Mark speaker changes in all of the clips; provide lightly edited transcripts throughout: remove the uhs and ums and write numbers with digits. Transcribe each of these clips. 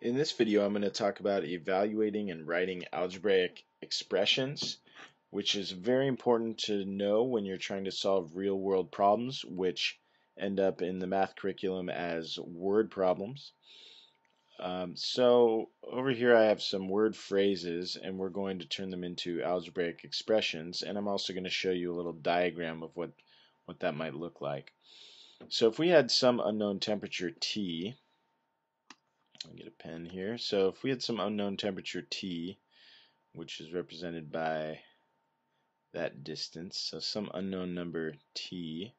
Speaker 1: In this video, I'm going to talk about evaluating and writing algebraic expressions, which is very important to know when you're trying to solve real-world problems, which end up in the math curriculum as word problems. So over here I have some word phrases, and we're going to turn them into algebraic expressions, and I'm also going to show you a little diagram of what that might look like. So if we had some unknown temperature T, I'll get a pen here. So if we had some unknown temperature T, which is represented by that distance, so some unknown number T,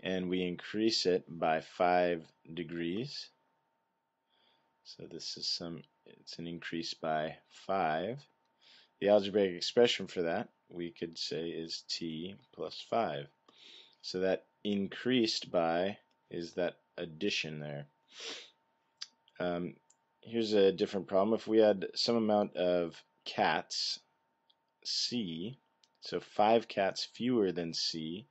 Speaker 1: and we increase it by 5 degrees, so this is it's an increase by 5. The algebraic expression for that we could say is T plus 5. So that increased by is that addition there. Here's a different problem. If we had some amount of cats, C, so 5 cats fewer than C,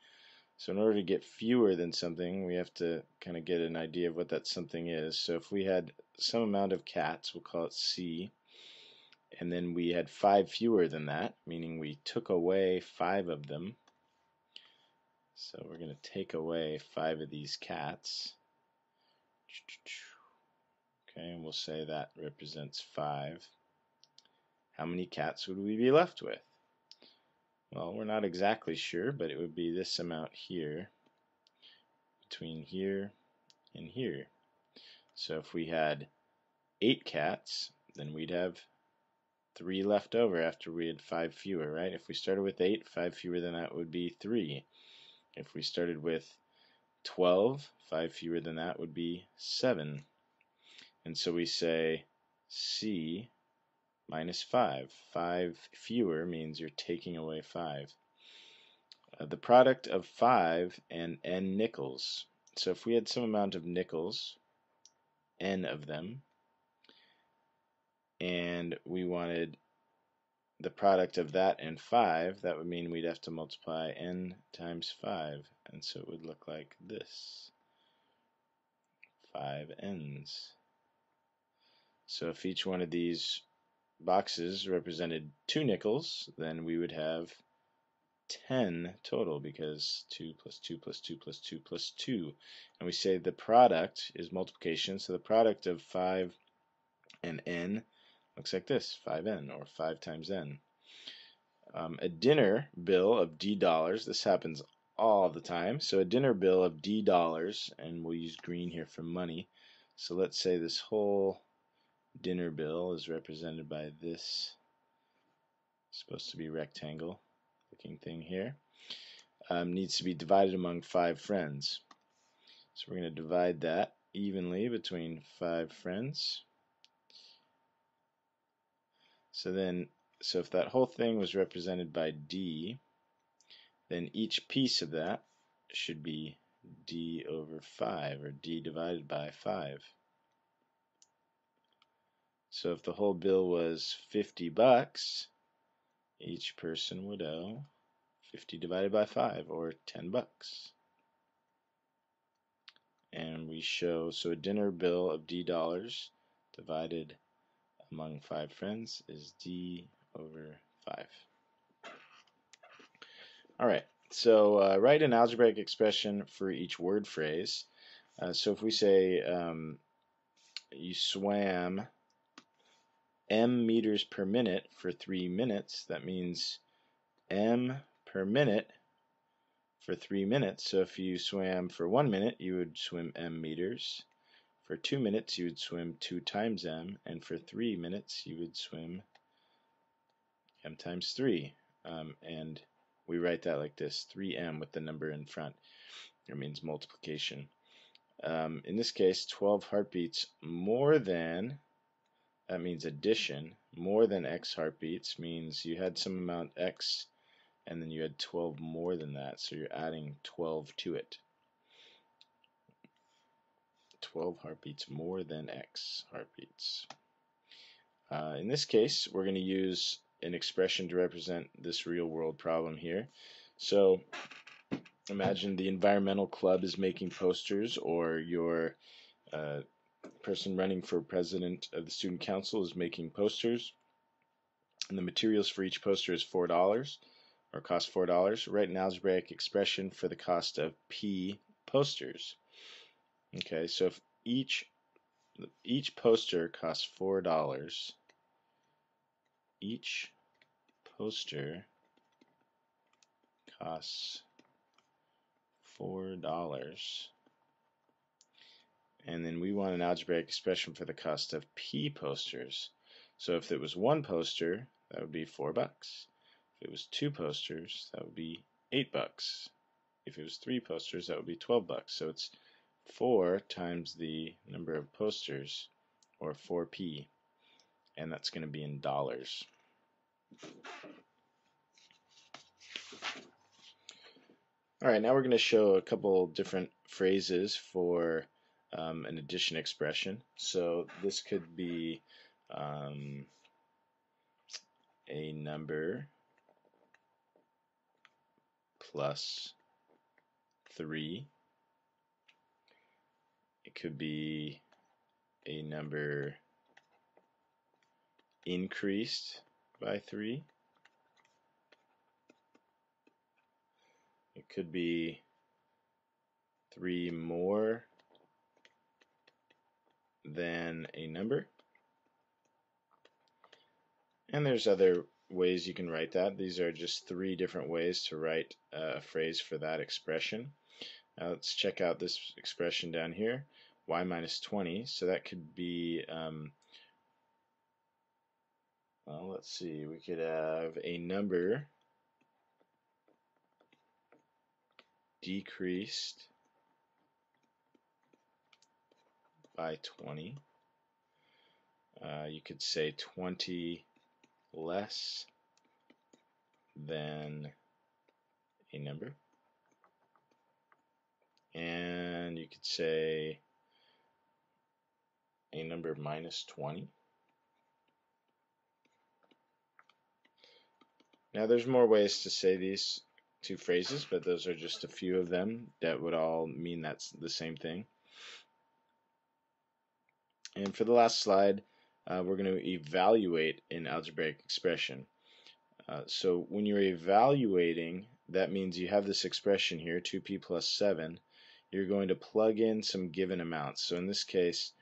Speaker 1: so in order to get fewer than something, we have to kind of get an idea of what that something is. So if we had some amount of cats, we'll call it C, and then we had 5 fewer than that, meaning we took away 5 of them. So we're going to take away 5 of these cats. Okay, and we'll say that represents 5. How many cats would we be left with? Well, we're not exactly sure, but it would be this amount here, between here and here. So if we had 8 cats, then we'd have 3 left over after we had 5 fewer, right? If we started with 8, 5 fewer than that would be 3. If we started with 12, 5 fewer than that would be 7. And so we say C minus 5. 5 fewer means you're taking away 5. The product of 5 and n nickels. So if we had some amount of nickels, n of them, and we wanted the product of that and 5, that would mean we'd have to multiply n times 5, and so it would look like this. 5 n's. So if each one of these boxes represented 2 nickels, then we would have 10 total, because 2 plus 2 plus 2 plus 2 plus 2. And we say the product is multiplication, so the product of 5 and n looks like this, 5n, or 5 times n. A dinner bill of $D, this happens all the time, so a dinner bill of $D, and we'll use green here for money. So let's say this whole dinner bill is represented by this, supposed to be rectangle looking thing here, needs to be divided among 5 friends. So we're going to divide that evenly between 5 friends. So if that whole thing was represented by D, then each piece of that should be D over 5, or D divided by 5. So if the whole bill was $50, each person would owe 50 divided by 5, or $10. And we show, so a dinner bill of $D divided among 5 friends is D over 5. Alright, so write an algebraic expression for each word phrase. So if we say you swam m meters per minute for 3 minutes, that means m per minute for 3 minutes. So if you swam for 1 minute, you would swim m meters. For 2 minutes, you would swim 2 times m, and for 3 minutes, you would swim m times 3. And we write that like this, 3m with the number in front. It means multiplication. In this case, 12 heartbeats more than, that means addition, more than x heartbeats means you had some amount x and then you had 12 more than that, so you're adding 12 to it. 12 heartbeats more than x heartbeats. In this case, we're going to use an expression to represent this real world problem here. So imagine the environmental club is making posters, or your person running for president of the student council is making posters, and the materials for each poster is $4 or cost $4. Write an algebraic expression for the cost of P posters. Okay, so if each poster costs $4, each poster costs $4, and then we want an algebraic expression for the cost of P posters. So if it was one poster, that would be $4. If it was two posters, that would be $8. If it was three posters, that would be $12. So it's 4 times the number of posters, or 4p, and that's going to be in dollars. Alright, now we're going to show a couple different phrases for an addition expression. So this could be a number plus 3. It could be a number increased by 3. It could be 3 more than a number. And there's other ways you can write that. These are just 3 different ways to write a phrase for that expression. Now let's check out this expression down here, y minus 20. So that could be, well, let's see, we could have a number decreased by 20. You could say 20 less than a number. And you could say a number minus 20. Now there's more ways to say these 2 phrases, but those are just a few of them that would all mean that's the same thing. And for the last slide, we're going to evaluate an algebraic expression. So when you're evaluating, that means you have this expression here, 2p plus 7. You're going to plug in some given amounts. So in this case,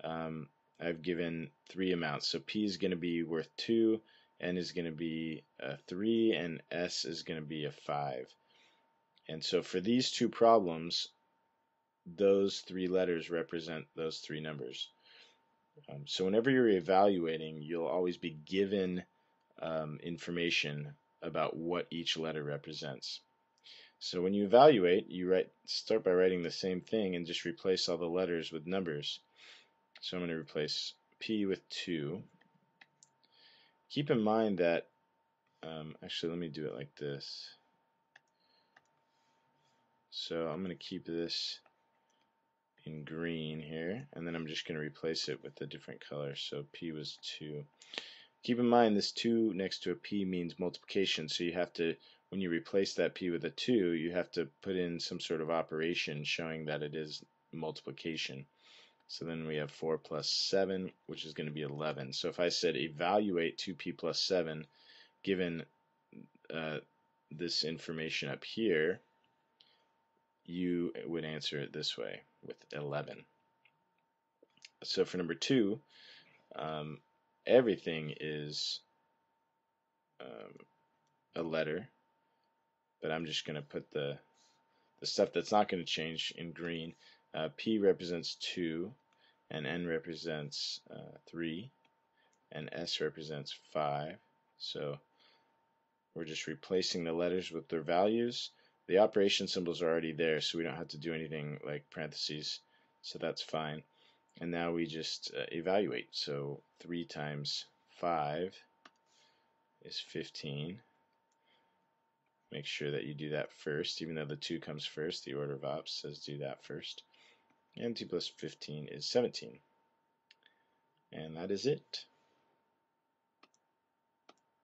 Speaker 1: I've given 3 amounts. So p is going to be worth 2, n is going to be 3, and s is going to be a 5. And so for these 2 problems, those 3 letters represent those 3 numbers. So whenever you're evaluating, you'll always be given information about what each letter represents. So when you evaluate, you start by writing the same thing and just replace all the letters with numbers. So I'm going to replace p with 2. Keep in mind that, actually let me do it like this. So I'm going to keep this in green here, and then I'm just going to replace it with a different color. So p was 2. Keep in mind this 2 next to a p means multiplication, so you have to, when you replace that p with a 2, you have to put in some sort of operation showing that it is multiplication. So then we have 4 plus 7, which is going to be 11. So if I said evaluate 2p plus 7, given this information up here, you would answer it this way, with 11. So for number 2, everything is a letter, but I'm just going to put the stuff that's not going to change in green. P represents 2, and N represents 3, and S represents 5. So we're just replacing the letters with their values. The operation symbols are already there, so we don't have to do anything like parentheses, so that's fine. And now we just evaluate. So 3 times 5 is 15. Make sure that you do that first, even though the 2 comes first. The order of ops says do that first. And 2 plus 15 is 17. And that is it.